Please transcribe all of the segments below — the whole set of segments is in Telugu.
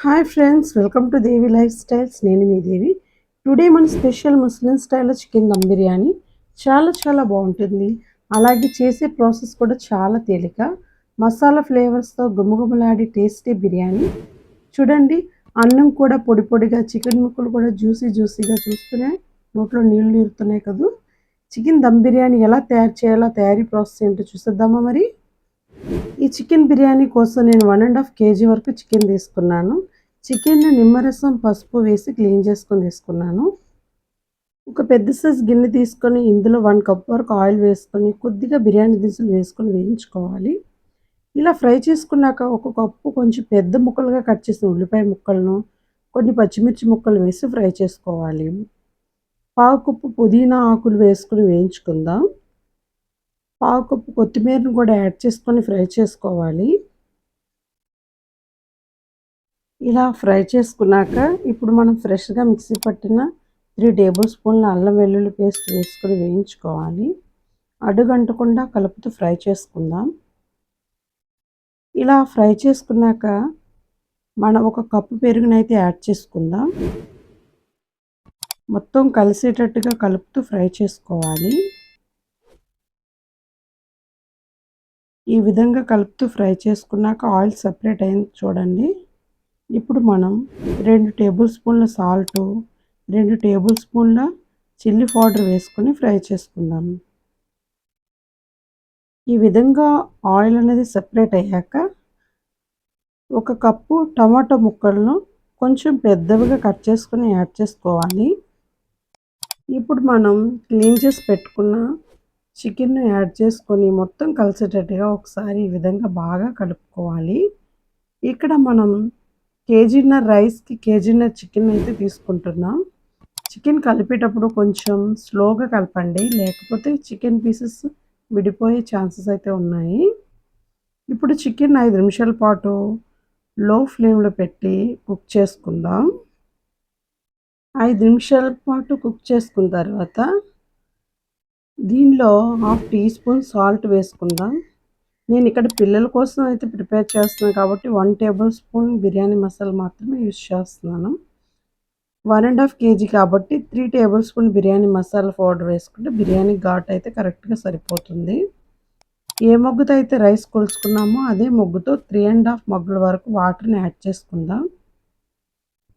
Hi friends, welcome to Devi life styles. నేను మీ దేవి. టుడే మన స్పెషల్ ముస్లిం స్టైల్లో చికెన్ దమ్ బిర్యానీ చాలా బాగుంటుంది. అలాగే చేసే ప్రాసెస్ కూడా చాలా తేలిక. మసాలా ఫ్లేవర్స్తో గుమగుమలాడే టేస్టీ బిర్యానీ. చూడండి, అన్నం కూడా పొడి పొడిగా, చికెన్ ముక్కలు కూడా జ్యూసీగా చూస్తూనే నోట్లో నీళ్ళు నీరుతున్నాయి కదా. చికెన్ దమ్ బిర్యానీ ఎలా తయారు చేయాలో, తయారీ ప్రాసెస్ ఏంటో చూసేద్దామా మరి. ఈ చికెన్ బిర్యానీ కోసం నేను 1.5 kg వరకు చికెన్ తీసుకున్నాను. చికెన్‌ని నిమ్మరసం, పసుపు వేసి క్లీన్ చేసుకొని తీసుకున్నాను. ఒక పెద్ద సైజ్ గిన్నె తీసుకొని ఇందులో 1 కప్ వరకు ఆయిల్ వేసుకొని కొద్దిగా బిర్యానీ దినుసులు వేసుకొని వేయించుకోవాలి. ఇలా ఫ్రై చేసుకున్నాక ఒక కప్పు కొంచెం పెద్ద ముక్కలుగా కట్ చేసిన ఉల్లిపాయ ముక్కలను, కొన్ని పచ్చిమిర్చి ముక్కలు వేసి ఫ్రై చేసుకోవాలి. పావు కప్పు పుదీనా ఆకులు వేసుకొని వేయించుకుందాం. పావు కప్పు కొత్తిమీరను కూడా యాడ్ చేసుకొని ఫ్రై చేసుకోవాలి. ఇలా ఫ్రై చేసుకున్నాక ఇప్పుడు మనం ఫ్రెష్గా మిక్సీ పట్టిన 3 టేబుల్ స్పూన్ల అల్లం వెల్లుల్లి పేస్ట్ వేసుకొని వేయించుకోవాలి. అడుగంటకుండా కలుపుతూ ఫ్రై చేసుకుందాం. ఇలా ఫ్రై చేసుకున్నాక మనం ఒక కప్పు పెరుగునైతే యాడ్ చేసుకుందాం. మొత్తం కలిసేటట్టుగా కలుపుతూ ఫ్రై చేసుకోవాలి. ఈ విధంగా కలుపుతూ ఫ్రై చేసుకున్నాక ఆయిల్ సపరేట్ అయింది చూడండి. ఇప్పుడు మనం 2 టేబుల్ స్పూన్ల సాల్టు, 2 టేబుల్ స్పూన్ల చిల్లీ పౌడర్ వేసుకొని ఫ్రై చేసుకుందాం. ఈ విధంగా ఆయిల్ అనేది సెపరేట్ అయ్యాక ఒక కప్పు టమాటో ముక్కలను కొంచెం పెద్దవిగా కట్ చేసుకొని యాడ్ చేసుకోవాలి. ఇప్పుడు మనం క్లీన్ చేసి పెట్టుకున్న చికెన్ను యాడ్ చేసుకొని మొత్తం కలిసేటట్టుగా ఒకసారి ఈ విధంగా బాగా కలుపుకోవాలి. ఇక్కడ మనం కేజీన్నర రైస్కి కేజీన్నర చికెన్ అయితే తీసుకుంటున్నాం. చికెన్ కలిపేటప్పుడు కొంచెం స్లోగా కలపండి, లేకపోతే చికెన్ పీసెస్ విడిపోయే ఛాన్సెస్ అయితే ఉన్నాయి. ఇప్పుడు చికెన్ 5 నిమిషాల పాటు లో ఫ్లేమ్లో పెట్టి కుక్ చేసుకుందాం. 5 నిమిషాల పాటు కుక్ చేసుకున్న తర్వాత దీనిలో 1/2 టీ స్పూన్ సాల్ట్ వేసుకుందాం. నేను ఇక్కడ పిల్లల కోసం అయితే ప్రిపేర్ చేస్తున్నాను కాబట్టి 1 టేబుల్ స్పూన్ బిర్యానీ మసాలా మాత్రమే యూజ్ చేస్తున్నాను. 1.5 kg కాబట్టి 3 table spoon biryani masala powder వేసుకుంటే బిర్యానీ ఘాట్ అయితే కరెక్ట్గా సరిపోతుంది. ఏ మొగ్గుతో అయితే రైస్ కొలుచుకున్నామో అదే మొగ్గుతో 3.5 మగ్గుల వరకు వాటర్ని యాడ్ చేసుకుందాం.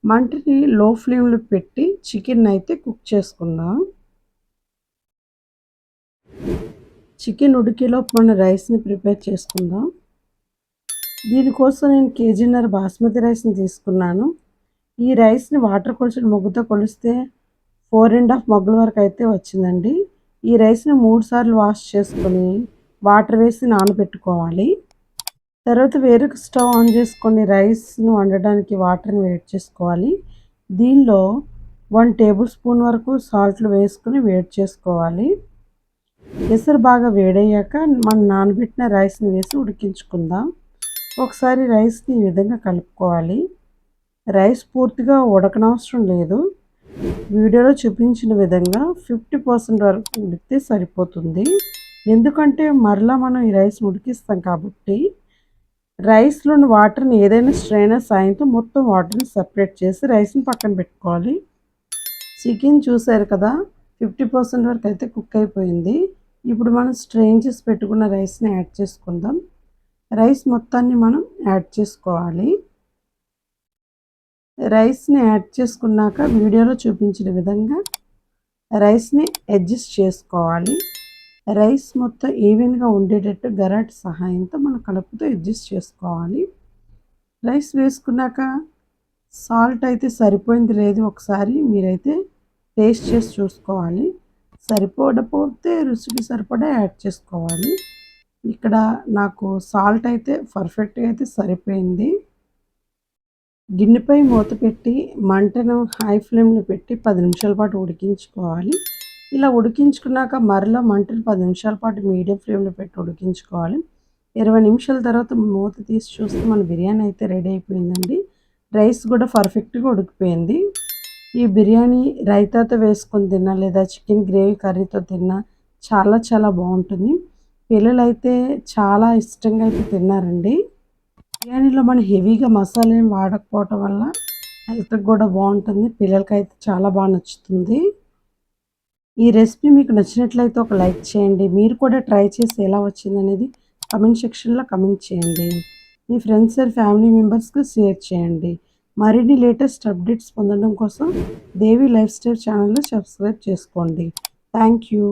మంటని లో ఫ్లేమ్లో పెట్టి చికెన్ అయితే కుక్ చేసుకుందాం. చికెన్ ఉడికేలోపు మన రైస్ని ప్రిపేర్ చేసుకుందాం. దీనికోసం నేను కేజీన్నర బాస్మతి రైస్ని తీసుకున్నాను. ఈ రైస్ని వాటర్ కొలిచిన మొగ్గుతో కొలిస్తే 4.5 మగ్గుల వరకు అయితే వచ్చిందండి. ఈ రైస్ని 3 సార్లు వాష్ చేసుకొని వాటర్ వేసి నానబెట్టుకోవాలి. తర్వాత వేరొక స్టవ్ ఆన్ చేసుకొని రైస్ను వండడానికి వాటర్ని వేడి చేసుకోవాలి. దీనిలో 1 టేబుల్ స్పూన్ వరకు సాల్ట్లు వేసుకొని వేడి చేసుకోవాలి. ఎసరు బాగా వేడయ్యాక మనం నానబెట్టిన రైస్ని వేసి ఉడికించుకుందాం. ఒకసారి రైస్ని ఈ విధంగా కలుపుకోవాలి. రైస్ పూర్తిగా ఉడకనవసరం లేదు. వీడియోలో చూపించిన విధంగా 50% వరకు ఉడికితే సరిపోతుంది. ఎందుకంటే మరలా మనం ఈ రైస్ ఉడికిస్తాం కాబట్టి రైస్లోని వాటర్ని ఏదైనా స్ట్రైనర్ సాయంతో మొత్తం వాటర్ని సపరేట్ చేసి రైస్ని పక్కన పెట్టుకోవాలి. చికెన్ చూసారు కదా, 50% వరకు అయితే కుక్ అయిపోయింది. ఇప్పుడు మనం స్ట్రెయిన్ చేసి పెట్టుకున్న రైస్ని యాడ్ చేసుకుందాం. రైస్ మొత్తాన్ని మనం యాడ్ చేసుకోవాలి. రైస్ని యాడ్ చేసుకున్నాక వీడియోలో చూపించిన విధంగా రైస్ని అడ్జస్ట్ చేసుకోవాలి. రైస్ మొత్తం ఈవెన్గా ఉండేటట్టు గరాటి సహాయంతో మనం కలుపుతూ అడ్జస్ట్ చేసుకోవాలి. రైస్ వేసుకున్నాక సాల్ట్ అయితే సరిపోయింది లేదు ఒకసారి మీరైతే టేస్ట్ చేసి చూసుకోవాలి. సరిపోకపోతే రుచికి సరిపడా యాడ్ చేసుకోవాలి. ఇక్కడ నాకు సాల్ట్ అయితే పర్ఫెక్ట్గా అయితే సరిపోయింది. గిన్నెపై మూత పెట్టి మంటను హై ఫ్లేమ్లో పెట్టి 10 నిమిషాల పాటు ఉడికించుకోవాలి. ఇలా ఉడికించుకున్నాక మరలా మంటను 10 నిమిషాల పాటు మీడియం ఫ్లేమ్లో పెట్టి ఉడికించుకోవాలి. 20 నిమిషాల తర్వాత మూత తీసి చూస్తే మన బిర్యానీ అయితే రెడీ అయిపోయిందండి. రైస్ కూడా పర్ఫెక్ట్గా ఉడికిపోయింది. ఈ బిర్యానీ రైతాతో వేసుకొని తిన్నా లేదా చికెన్ గ్రేవీ కర్రీతో తిన్నా చాలా బాగుంటుంది. పిల్లలు అయితే చాలా ఇష్టంగా అయితే తిన్నారండి. బిర్యానీలో మనం హెవీగా మసాలా ఏం వాడకపోవటం వల్ల హెల్త్‌కి గూడా బావుంటుంది. పిల్లలకైతే చాలా బా నచ్చుతుంది. ఈ రెసిపీ మీకు నచ్చినట్లయితే ఒక లైక్ చేయండి. మీరు కూడా ట్రై చేసి ఎలా వచ్చిందనేది కామెంట్ సెక్షన్‌లో కామెంట్ చేయండి. మీ ఫ్రెండ్స్ అండ్ ఫ్యామిలీ మెంబర్స్‌కి షేర్ చేయండి. మరిన్ని లేటెస్ట్ అప్డేట్స్ పొందడం కోసం దేవి లైఫ్ స్టైల్ ఛానల్‌ని సబ్స్క్రైబ్ చేసుకోండి. Thank you.